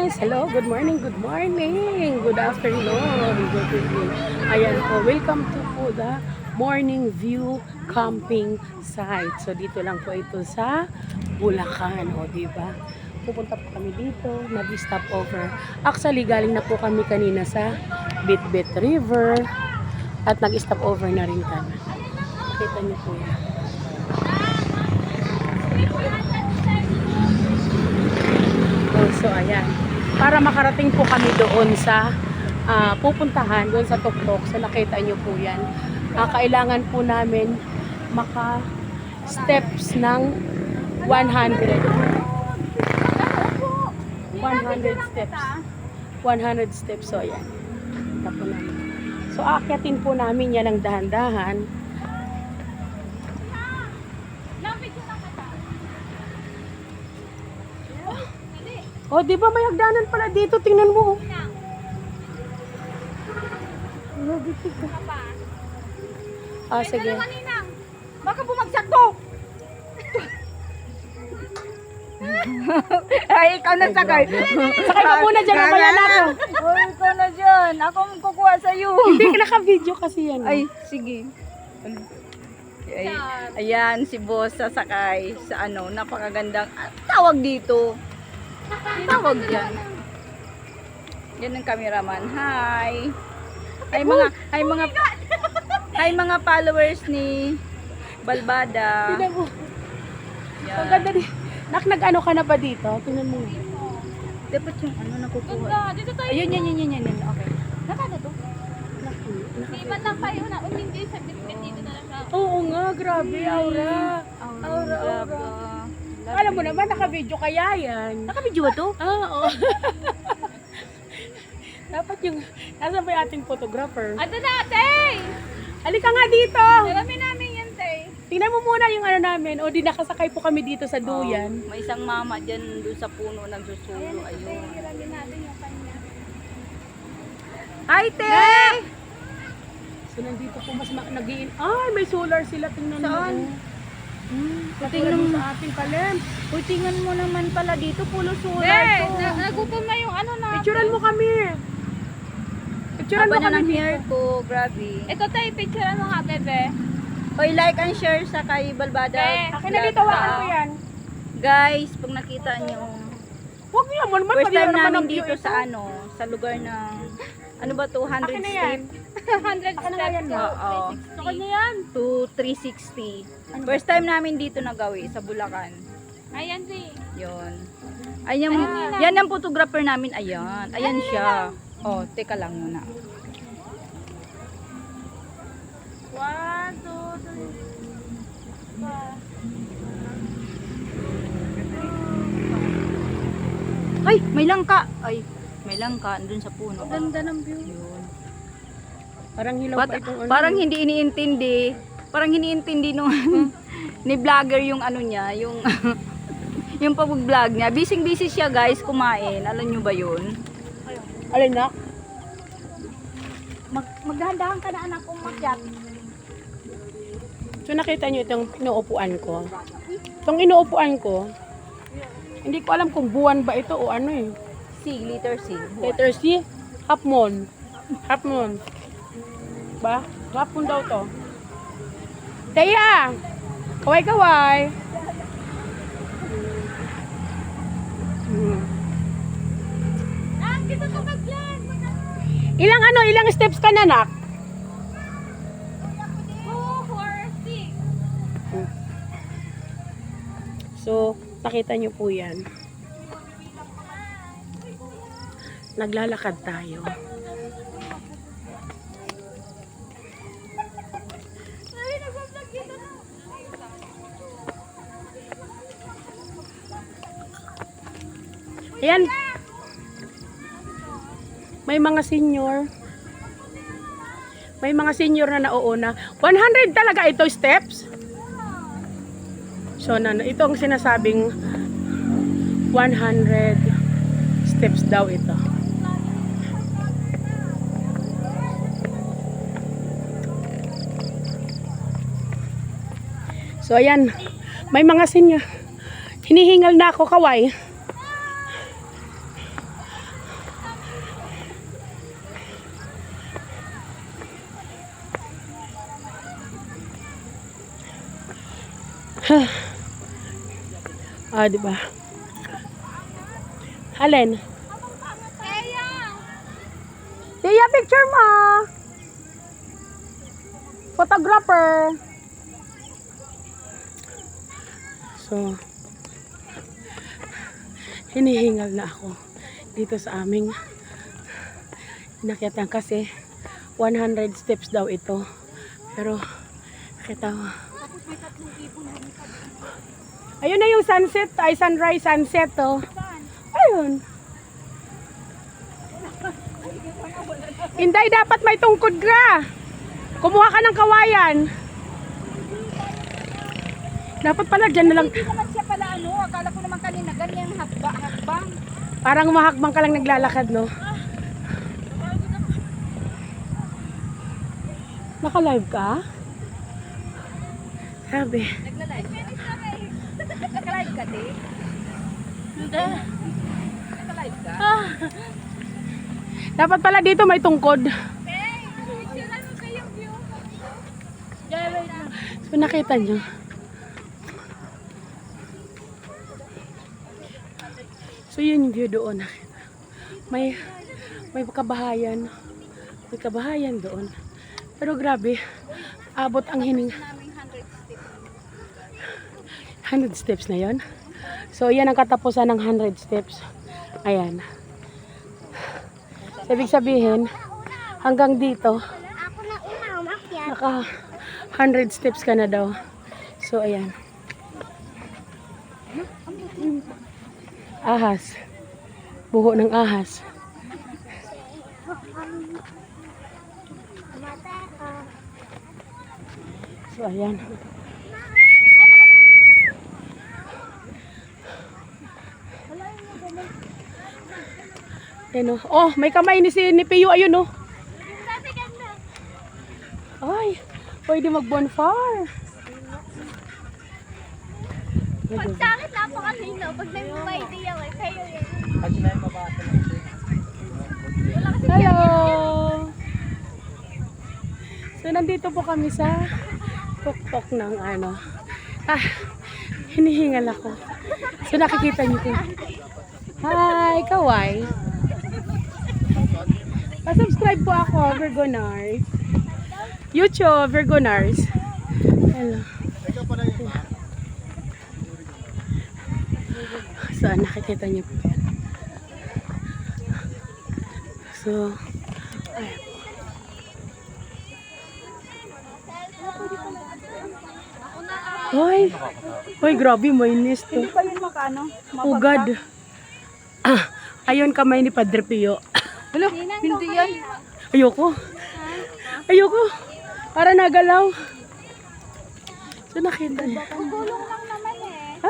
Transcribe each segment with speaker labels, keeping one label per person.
Speaker 1: guys! Hello, good morning, good afternoon, good evening. Ayan po, welcome to po the Morning View Camping Site. So dito lang po ito sa Bulacan, o diba? Pupunta po kami dito, nag-stop over. Actually, galing na po kami kanina sa Bitbit River at nag-stop over na rin kami. Kita niyo po yan. So ayan, para makarating po kami doon sa pupuntahan, doon sa tuktok. So nakita nyo po yan. Kailangan po namin maka steps ng 100 steps. 100 steps. So ayan, tapo namin. So aakyatin po namin yan ng dahan-dahan. Oh, di ba may hagdanan pala dito? Tingnan mo. Sige.
Speaker 2: Baka bumagsak to. Ay, ikaw na sakay.
Speaker 1: Sakay ka muna dyan, mamaya na ako.
Speaker 2: Uy, ikaw na dyan. Ako ang kukuha sa'yo.
Speaker 1: Hindi ka naka-video kasi yan.
Speaker 2: Ay, sige. Ay, ayan, si boss sasakay sa ano, napakagandang tawag dito. Tawag dyan. Yan ang cameraman. Hi. Hi mga followers ni Balbada.
Speaker 1: Tingnan mo.
Speaker 2: Yan.
Speaker 1: Ang ganda din. Nag-ano ka na ba dito? Tingnan mo.
Speaker 2: Dapat yung ano nakukuha.
Speaker 3: Dito tayo.
Speaker 2: Ayun, yan. Okay.
Speaker 3: Nakano to? Di man lang tayo na umindi sa bitbit dito na lang siya.
Speaker 1: Oo nga, grabe. Aura. Aura. Alam mo naman, naka-video kaya yan.
Speaker 2: Nakabidyo ba to?
Speaker 1: Oo. Dapat yung, nasa ba yung ating photographer?
Speaker 3: Ano na, Tay?
Speaker 1: Halika nga dito.
Speaker 3: Marami namin yan, Tay.
Speaker 1: Tingnan mo muna yung ano namin. O di nakasakay po kami dito sa duyan.
Speaker 2: May isang mama dyan doon sa puno nagsusulo. Ayun.
Speaker 3: Hiramin natin yung kanya.
Speaker 2: Hi, Te!
Speaker 1: So nandito po mas nag-iin. Ay, may solar sila. Tingnan
Speaker 2: Saan?
Speaker 1: mo.
Speaker 2: Tingnan mo
Speaker 1: sa ating kalem.
Speaker 2: Uy, tingnan mo naman pala dito. Pulo solar
Speaker 3: Be,
Speaker 2: to.
Speaker 3: nagutom na yung ano na.
Speaker 1: Picturean mo kami. Picturean mo
Speaker 2: Haba na
Speaker 1: kami
Speaker 2: ng hair
Speaker 1: dito.
Speaker 2: ko. Grabe.
Speaker 3: Ito, Tay, picturean mo nga, Bebe.
Speaker 2: Hoy, like and share sa kay Balbada.
Speaker 3: Te,
Speaker 1: Akin na dito, hawakan ko yan.
Speaker 2: Guys, pag nakita nyo,
Speaker 1: Huwag niyo naman.
Speaker 2: first time
Speaker 1: naman
Speaker 2: namin
Speaker 1: ang view
Speaker 2: dito
Speaker 1: ito.
Speaker 2: sa ano, sa lugar ng, ano ba to, 100
Speaker 1: Akin na yan.
Speaker 2: steps
Speaker 3: 100
Speaker 1: Akin na nga yan,
Speaker 3: steps.
Speaker 1: ma.
Speaker 2: Oo.
Speaker 1: Sa kanya yan.
Speaker 2: to 360. First time namin dito nagawi sa Bulacan.
Speaker 3: Ayan, Tay.
Speaker 2: Yon. Ayan, yan ang photographer namin. Ayan. Ayan siya. Oh, teka lang muna.
Speaker 3: 1, 2, 3.
Speaker 2: Ay, may langka. Ay, may langka andun sa puno.
Speaker 3: Ganda ng view.
Speaker 2: Yun.
Speaker 1: Parang hilaw pa itong ano.
Speaker 2: Parang hindi iniintindi. Parang iniintindi nung ni vlogger yung ano niya, yung yung pag-vlog niya. Busy siya, guys, kumain. Alam niyo ba 'yun?
Speaker 1: Alin na?
Speaker 2: Magdahan-dahan ka na, anak, kung makyat.
Speaker 1: So nakita niyo itong inuupuan ko. Itong inuupuan ko, hindi ko alam kung buwan ba ito o ano eh.
Speaker 2: C, letter C.
Speaker 1: Letter C, half moon. Half moon. Ba? Half moon daw to. Teya! Kaway-kaway!
Speaker 3: Ah, dito ka ba dyan?
Speaker 1: Ilang steps ka na, nak?
Speaker 3: 2, 4, 6.
Speaker 1: So, nakita niyo po yan. Naglalakad tayo.
Speaker 3: Ay, nag-vlog dito na.
Speaker 1: Ayan. May mga senior. May mga senior na nauuna. 100 talaga ito steps. So, ito ang sinasabing 100 steps daw ito. So, ayan. May mga senior. Hinihingal na ako, kaway. Ah, di ba? Alin? Tia, picture mo! Photographer! So, hinihingal na ako dito sa aming inakyatan kasi 100 steps daw ito. Pero, kita mo. Ayun na yung sunset, ay sunrise, sunset to. Ayun. Inday, dapat may tungkod ka. Kumuha ka ng kawayan. Dapat pala dyan na lang.
Speaker 2: Hindi naman siya pala ano, akala ko naman kanina ganyan hakbang.
Speaker 1: Parang mahakbang ka lang naglalakad, no? Naka-live ka? Sabi.
Speaker 2: Nagla-live ka, te?
Speaker 3: Hindi.
Speaker 2: Nagla-live ka?
Speaker 1: Dapat pala dito may tungkod. So nakita nyo. So yun yung view doon. May kabahayan. May kabahayan doon. Pero grabe, abot ang hining. 100 steps na yon. So yan ang katapusan ng 100 steps. Ayan. So, ibig sabihin, hanggang dito, naka 100 steps ka na daw. So ayan. Ahas. Buho ng ahas. So ayan. Ayan, oh, may kamay ni Pio, ayun oh. Ay, pwede mag-bonfire.
Speaker 3: Pag sa akin, napakalino. Pag may idea, kayo yun.
Speaker 1: Hello! So, nandito po kami sa tuktok ng ano. Hinihingal ako. So, nakikita niyo po. Hi, kaway. Pa-subscribe po ako, Virgonars. YouTube, Virgonars. Hello. So, nakikita niyo po. So, ay. Hoy, hoy, grabe, mainis to.
Speaker 2: Hindi pa yun makano?
Speaker 1: Ugad. Ayun kamay ni Padre Pio.
Speaker 2: Hello, hindi yan.
Speaker 1: Ayoko. Ayoko. Para nagalaw. So nakita niya.
Speaker 3: Tulong lang naman eh.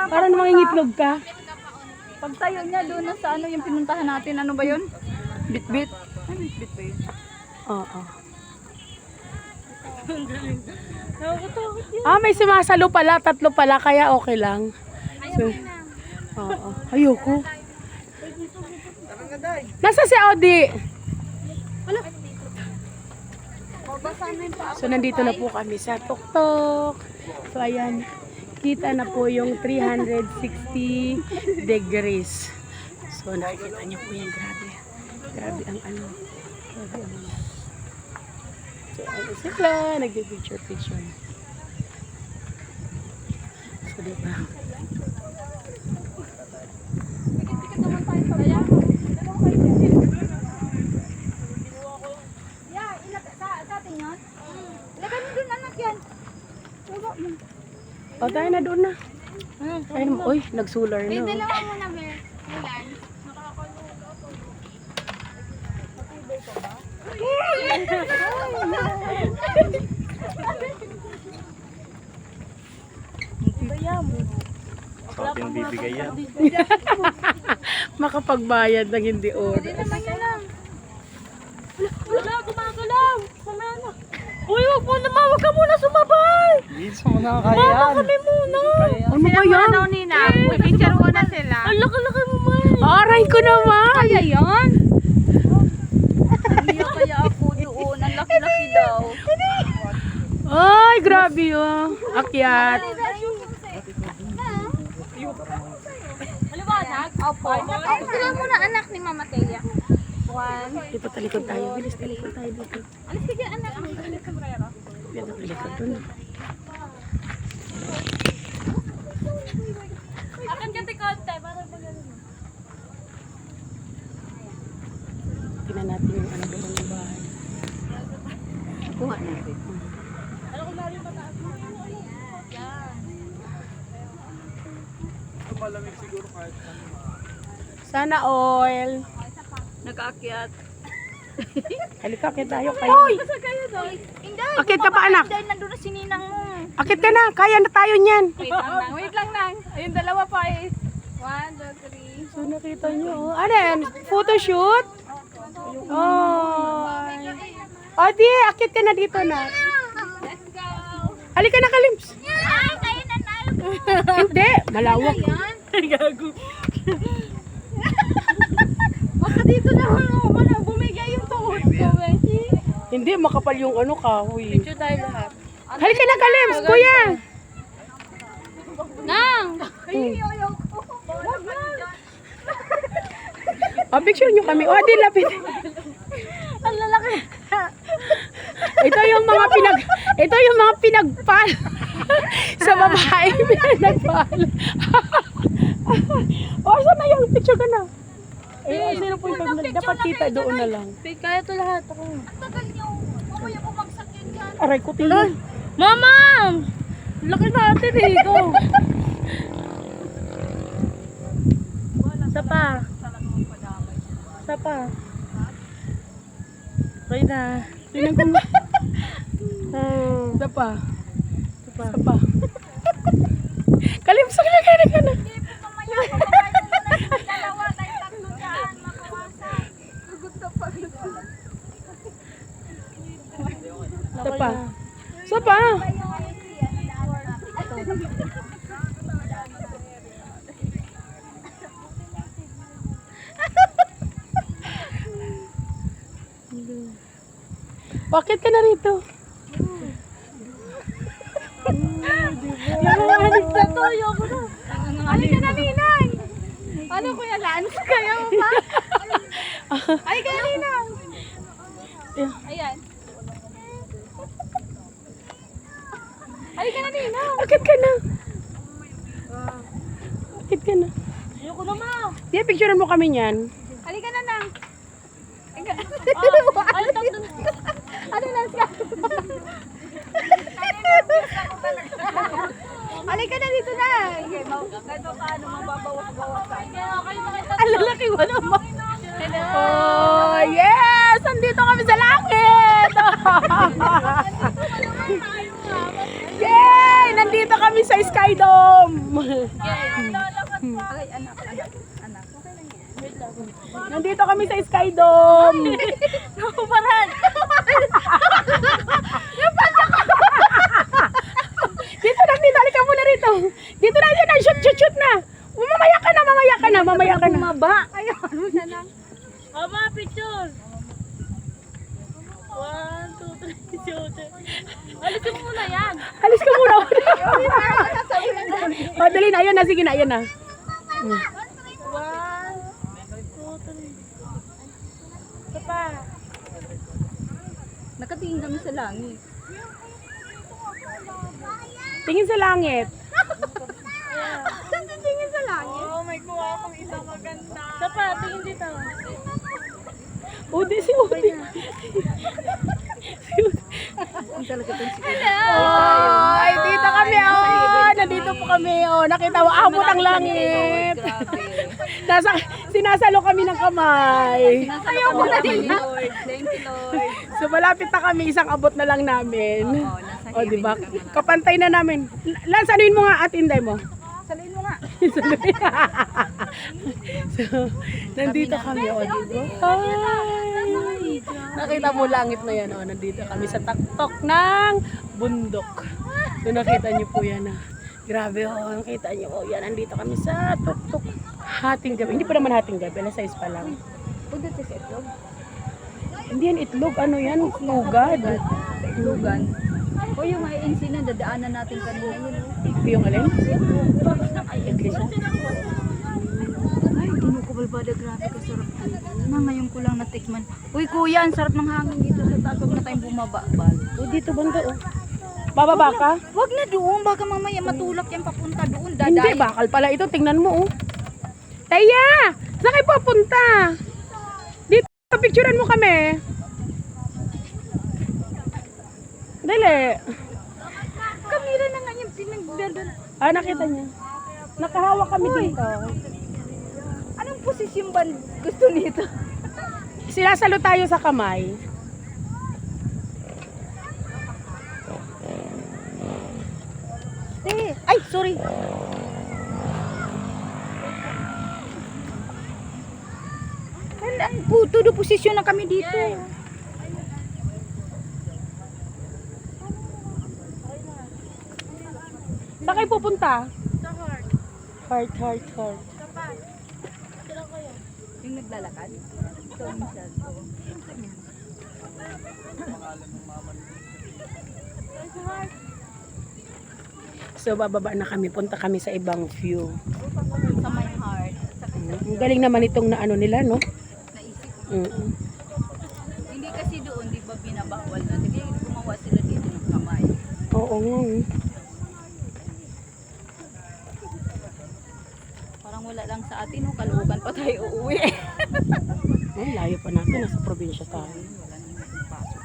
Speaker 1: Para namang itlog ka.
Speaker 2: Pag tayo niya doon na sa ano yung pinuntahan natin, ano ba yun? Bit-bit. Ano bit-bit ba yun?
Speaker 1: Oo. May sumasalo pala. 3 pala. Kaya okay lang. So, oo. Ayoko. Nasa si Audi? So, nandito na po kami sa tuktok. So, ayan. Kita na po yung 360 degrees. So, nakikita niyo po yan. Grabe. Grabe ang ano. Grabe ang ano. So, ano sila? Nag-picture. So, diba? O, tayo na doon na. Ayun, uy, nag-solar na. Oh.
Speaker 3: Dalawa mo na, Milan.
Speaker 4: Sa ating bibigay yan.
Speaker 1: Makapagbayad ng hindi oras.
Speaker 3: Wala, gumagalaw. Sama na.
Speaker 1: Uy, wag ka muna sumabay!
Speaker 4: Dito mo na kaya yan.
Speaker 1: Kami muna! Ano ba yan?
Speaker 3: Nina, picture ko na sila.
Speaker 1: Ang laki-laki mo man! Aray ko naman!
Speaker 2: Kaya yan? Hindi kaya ako doon. Ang laki-laki daw.
Speaker 1: Ay, grabe yun. Akyat.
Speaker 3: Opo. Sila muna anak ni Mama Teya. 1.
Speaker 1: Dito talikod tayo. Bilis, talikod tayo dito.
Speaker 3: Alis ka dyan, anak.
Speaker 1: Dito talikod dun.
Speaker 3: Akan ka tikonte, para magaling.
Speaker 1: Tingnan natin yung ano doon ng bahay. Kuha natin. Sana all.
Speaker 2: Nag-aakyat.
Speaker 1: Halika, akit tayo kayo.
Speaker 3: Saan kayo doon? Inday!
Speaker 1: Akit ka pa, anak.
Speaker 3: Inday, nandun na si Ninang mo.
Speaker 1: Akit ka na. Kaya na tayo niyan.
Speaker 3: Wait lang nang. Ayun, dalawa pa eh. 1, 2, 3.
Speaker 1: So nakita niyo. Oh. Ano yan? Photoshoot? Oh. O di, akit ka na dito na.
Speaker 3: Let's go!
Speaker 1: Halika na, Kalims.
Speaker 3: Ay, kayo na na.
Speaker 1: Hindi, malawak.
Speaker 3: Gago. Baka dito na ako bumigay yung tuhod ko, Beshi.
Speaker 1: Hindi, makapal yung ano kahoy.
Speaker 3: Picture tayo lahat.
Speaker 1: Halika na, Kalims, kuya.
Speaker 3: Nang!
Speaker 1: O, picture nyo kami. O, di, lapit.
Speaker 3: Ang lalaki.
Speaker 1: Ito yung mga pinagpal sa babae. Pinagpal. O, saan na yung picture ka na? Eh, sino po yung dapat kita doon na lang.
Speaker 3: Kaya to lahat ako. Tagal niyo. Mamaya bumagsak yun dyan.
Speaker 1: Aray ko, tingnan.
Speaker 3: Mama! Laki natin eh. Go. Sapa. Sapa. Okay na.
Speaker 1: Tingnan ko nga. Sapa. Sapa. Kalims, kaya ka na.
Speaker 3: Mamaya bumagsak dalawa tayo tatlo dyan. Makawasan. Pagod na pagod.
Speaker 1: Sapa. Sapa. Bakit ka na rito?
Speaker 3: Alis na to. Ayoko na. Alis ka na, Ninang. Ano kuya, lance kayo pa? Ay, kaya Ninang. Ayan. Ay, ka na, Ninang.
Speaker 1: Bakit ka na? Bakit ka na?
Speaker 3: Ayoko na, ma.
Speaker 1: Di, picturean mo kami niyan.
Speaker 3: Halika na, Nang. Ano to? Ano lance ka? Halika na dito na. Ganito ka, ano, mababawas-bawasan. Ang lalaki mo naman. Hello.
Speaker 1: Oh, yes! Andito kami sa langit! Yay! Nandito kami sa Skydome!
Speaker 3: Ay, anak.
Speaker 1: Nandito kami sa Skydome!
Speaker 3: Nakuparan.
Speaker 1: Dito na, dito. Halika muna rito. Dito na, yun na. Shoot na. Mamaya ka na.
Speaker 3: Maba. Ayun mo siya lang. Mama, picture. 1, 2, 3, shoot. Alisin mo muna yan.
Speaker 1: Alis ka muna. O, dali na. Ayun na. Sige na. Ayun na.
Speaker 3: 1, 2, 3. Ito pa.
Speaker 2: Nakatingin kami sa langit.
Speaker 1: Tingin sa langit.
Speaker 3: Tingin sa langit. Oh, may kuha akong isang maganda. Ito pa, tingin dito.
Speaker 1: Udi, si Udi.
Speaker 2: Ang talaga itong si
Speaker 1: Ay, dito kami. Oh, nandito po kami. Oh, nakita mo, abot ang langit.
Speaker 2: Grabe.
Speaker 1: Sinasalo kami ng kamay.
Speaker 2: Ayaw ko na din. Thank you, Lord.
Speaker 1: So, malapit na kami. Isang abot na lang namin.
Speaker 2: Oo, nasa
Speaker 1: O, diba?
Speaker 2: heaven ka na.
Speaker 1: Kapantay na namin. Lance, anuin mo nga at inday mo.
Speaker 2: Saluhin mo nga.
Speaker 1: So, nandito kami. O, diba? Hi! Nakita mo langit na yan. O, nandito kami sa taktok ng bundok. So, nakita niyo po yan. Grabe, o. Nakita niyo. O, yan. Nandito kami sa tuktok. Hating gabi. Hindi pa naman hating gabi. Alas 6 pa lang.
Speaker 2: Pagod sa itlog.
Speaker 1: Hindi yan itlog. Ano yan? Lugad.
Speaker 2: Sa itlogan. O yung INC na dadaanan natin kanina. Yun,
Speaker 1: Ito yung alin?
Speaker 2: Tapos ng INC.
Speaker 1: Ay,
Speaker 2: Tino ko balbada, grabe ka sarap po. Na ngayon ko lang natikman. Uy kuya, ang sarap ng hangin dito sa taas. Huwag na tayong bumaba.
Speaker 1: O, dito banda, oh. Bababa ka?
Speaker 2: Huwag na doon, baka mamaya matulak yan papunta doon.
Speaker 1: Hindi,
Speaker 2: Daday.
Speaker 1: bakal pala ito. Tingnan mo, oh. Taya! Saan kayo papunta? Dito, picturean mo kami. Dali.
Speaker 2: Kamera na nga yung pinagdadan.
Speaker 1: Ah, nakita niya. Nakahawak kami dito.
Speaker 2: Anong posisyon ba gusto nito?
Speaker 1: Sinasalo tayo sa kamay.
Speaker 2: Ay, sorry. Ang puto do posisyon na kami dito.
Speaker 1: Saan kayo pupunta? Heart, heart, heart.
Speaker 2: Yung naglalakad. So, minsan.
Speaker 1: So, bababa na kami. Punta kami sa ibang view.
Speaker 2: Sa my heart.
Speaker 1: Ang galing naman itong na ano nila, no?
Speaker 2: Naisip.
Speaker 1: Mm-mm.
Speaker 2: Hindi kasi doon, di ba binabawal na. Kaya gumawa sila dito ng kamay.
Speaker 1: Oo nga.
Speaker 2: Parang wala lang sa atin, no? Kalugan pa tayo uuwi.
Speaker 1: Ay, layo pa natin. Nasa probinsya tayo.
Speaker 2: Wala nang pasok.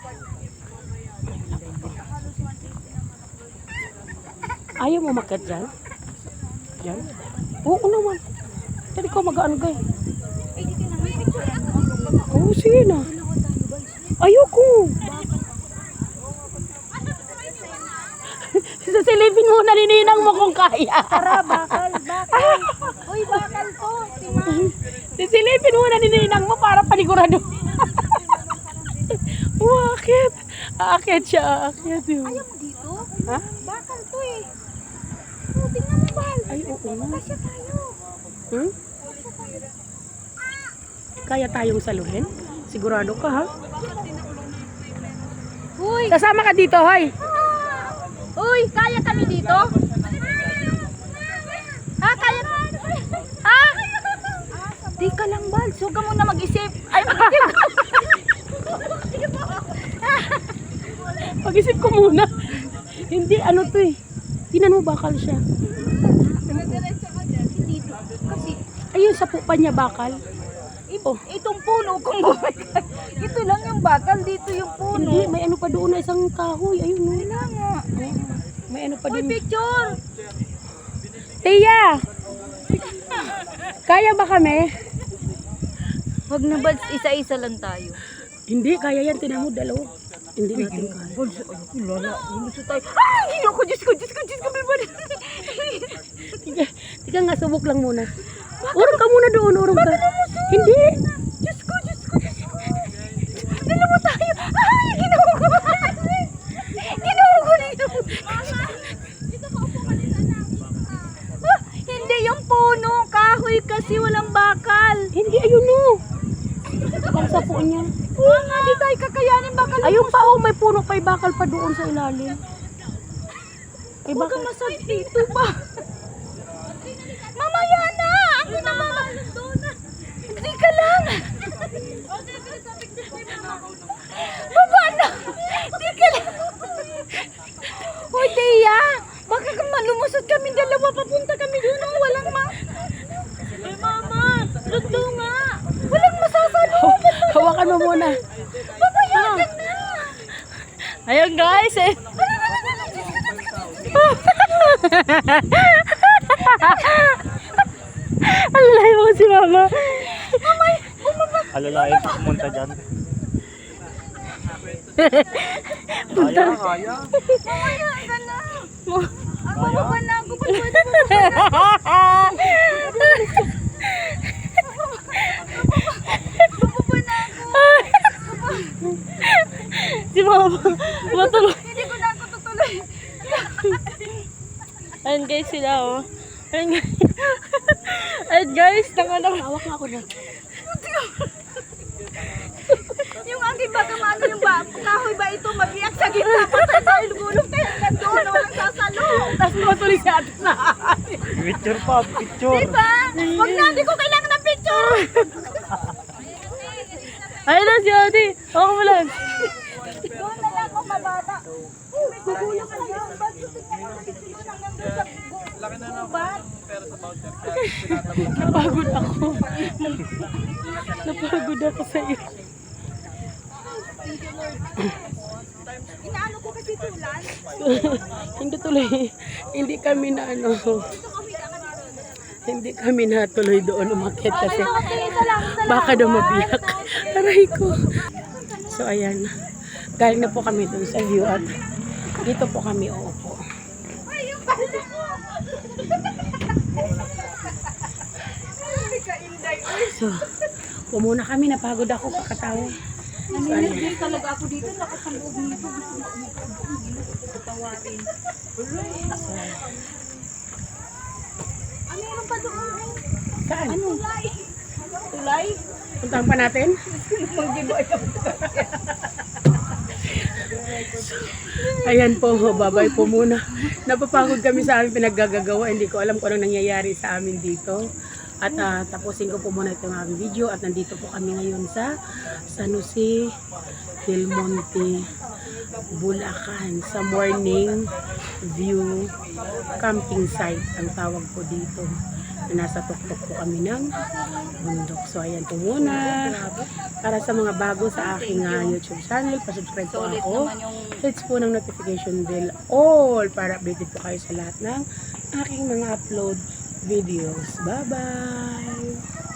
Speaker 1: Ayaw mo makat dyan? Dyan? Oo naman. Tadi ko mag-ano gay.
Speaker 2: Ay, di ka naman picture.
Speaker 1: Oo, sige na. Ayoko. Sasilipin mo na nininang mo kung kaya.
Speaker 2: Tara, bakal. Uy, bakal to.
Speaker 1: Sisilipin mo na nininang mo para panigurado. Bakit? Aakyat siya, aakyat yun.
Speaker 2: Ayaw mo dito?
Speaker 1: Ha?
Speaker 2: Bakal to eh. Oh, tingnan mo, Bal.
Speaker 1: Ay, oo nga.
Speaker 2: Kasya tayo.
Speaker 1: Hmm? Kaya tayong saluhin? Sigurado ka, ha?
Speaker 2: Uy,
Speaker 1: Kasama ka dito, hoy.
Speaker 2: uy, kaya kami dito? Ha, kaya? Ha? Di ka lang, Bal. Suga mo na mag-isip. Ay, mag-isip.
Speaker 1: Pag-isip ko muna. Hindi, ano to eh. Tinan mo, bakal siya.
Speaker 2: Dito. Kasi,
Speaker 1: Ayun, sa pupa niya bakal. Oh.
Speaker 2: itong puno, kung bumalik. Ito lang yung bakal, dito yung puno.
Speaker 1: Hindi, may ano pa doon na isang kahoy. Ayun, no.
Speaker 2: Wala nga.
Speaker 1: May ano pa
Speaker 2: Uy,
Speaker 1: din.
Speaker 2: picture.
Speaker 1: Tia! Kaya ba kami?
Speaker 2: Wag na, Bal. Isa-isa lang tayo.
Speaker 1: Hindi, kaya yan. Tinan mo, dalawa. Hindi natin kaya.
Speaker 2: Gusto tayo. Ay, hindi ako. Diyos ko, Diyos ko, Diyos ko.
Speaker 1: Tika nga, subok lang muna. Urong ka muna doon, urong ka. Hindi.
Speaker 2: Diyos ko, Diyos ko, Diyos ko. Dalawa tayo. Ay, ginawa ko. Ginawa ko dito. Ah, hindi yung puno. Kahoy kasi walang bakal.
Speaker 1: Hindi, ayun no. Ang sapo niya.
Speaker 2: Oo nga, di tayo kakayanin bakal.
Speaker 1: Ayun pa, oh, may puno pa, bakal pa doon sa ilalim. Ay,
Speaker 2: Huwag
Speaker 1: bakal.
Speaker 2: kang masag dito ba? Mamaya na! Ako na mama! Hindi ka lang! Baba na! Hindi ka lang! Hoy, Tia! Baka malumusot kami dalawa, papunta kami doon, oh, walang Eh, mama! Luto nga! Walang masasalo!
Speaker 1: Hawakan mo muna.
Speaker 2: Papayagan na!
Speaker 1: Ayun guys, eh. Alay mo si mama.
Speaker 4: Alalayan pa pumunta dyan. Kaya, kaya.
Speaker 2: Papayagan na! Bababa na ako, pwede mo.
Speaker 1: Si mama. Matulog.
Speaker 2: Hindi ko na ako tutuloy.
Speaker 1: Ayun guys sila, oh. Ayun guys. Ayun guys, hawak nga ako na.
Speaker 2: Yung aking baka maano yung kahoy ba ito mabiyak sa gitna patay tayo gulong tayo hanggang doon walang sasalo.
Speaker 1: Tapos matuloy si ate na.
Speaker 4: Picture pa, picture.
Speaker 2: Diba? Huwag na, hindi ko kailangan ng picture.
Speaker 1: Ayun na si Ate. Ako mo lang.
Speaker 2: Doon na lang ako mabata. Gugulo ka lang. Ba't tingnan mo picture mo hanggang doon sa gubat?
Speaker 1: Napagod ako. Napagod ako sa iyo.
Speaker 2: Inaano ko kasi tulan.
Speaker 1: Hindi tuloy. Hindi kami na ano. Hindi kami natuloy doon umakyat kasi baka daw mabiyak. Aray ko. So ayan. Galing na po kami doon sa view at dito po kami uupo. So, pumuna kami. Napagod ako kakatawa.
Speaker 2: Naninilig talaga ako dito. Lakas ang loob nito. Gusto na umupo. Hindi mo ko tawarin. Meron pa doon.
Speaker 1: Saan?
Speaker 2: Tulay. Tulay?
Speaker 1: Puntahan pa natin? Ayan po, babay po muna. Napapagod kami sa aming pinaggagawa. Hindi ko alam kung anong nangyayari sa amin dito. At tapusin ko po muna itong aming video. At nandito po kami ngayon sa San Jose del Monte, Bulacan. Sa morning view camping site ang tawag po dito. Nasa tuktok po kami ng bundok. So ayan po muna. Para sa mga bago sa aking YouTube channel, pasubscribe po ako. Hits po ng notification bell all para updated po kayo sa lahat ng aking mga upload videos. Bye-bye!